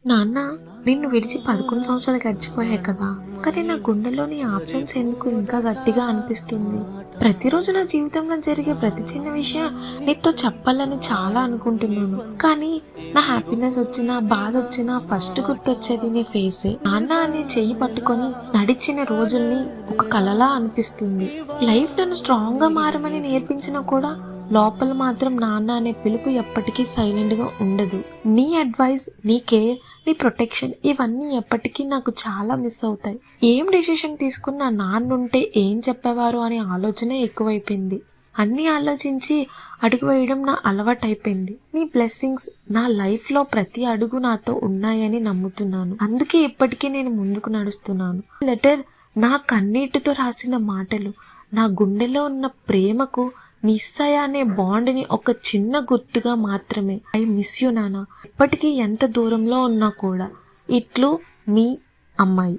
నాన్న, నిన్ను విడిచి 11 సంవత్సరాలు గడిచిపోయాయి కదా, కానీ నా గుండెలో నీ ఆబ్సెన్స్ ఎందుకు ఇంకా గట్టిగా అనిపిస్తుంది. ప్రతిరోజు నా జీవితంలో జరిగే ప్రతి చిన్న విషయం నీతో చెప్పాలని చాలా అనుకుంటున్నాను, కానీ నా హ్యాపీనెస్ వచ్చినా బాధ వచ్చినా ఫస్ట్ గుర్తొచ్చేది నీ ఫేసే. నాన్న అనే చెయ్యి పట్టుకొని నడిచిన రోజుల్ని ఒక కలలా అనిపిస్తుంది. లైఫ్ నన్ను స్ట్రాంగ్ గా మారమని నేర్పించినా కూడా లోపల మాత్రం నాన్న అనే పిలుపు ఎప్పటికీ సైలెంట్ గా ఉండదు. నీ అడ్వైస్, నీ కేర్, నీ ప్రొటెక్షన్ ఇవన్నీ ఎప్పటికీ నాకు చాలా మిస్ అవుతాయి. ఏం డెసిషన్ తీసుకున్నా నాన్నుంటే ఏం చెప్పేవారు అనే ఆలోచనే ఎక్కువైపోయింది. అన్నీ ఆలోచించి అడుగు వేయడం నా అలవాటైపోయింది. నీ బ్లెస్సింగ్స్ నా లైఫ్ లో ప్రతి అడుగు నాతో ఉన్నాయని నమ్ముతున్నాను. అందుకే ఇప్పటికీ నేను ముందుకు నడుస్తున్నాను. లెటర్ నా కన్నీటితో రాసిన మాటలు, నా గుండెలో ఉన్న ప్రేమకు నిస్సయ అనే బాండ్ని ఒక చిన్న గుర్తుగా మాత్రమే. ఐ మిస్ యూ నాన్న. ఇప్పటికీ ఎంత దూరంలో ఉన్నా కూడా. ఇట్లు మీ అమ్మాయి.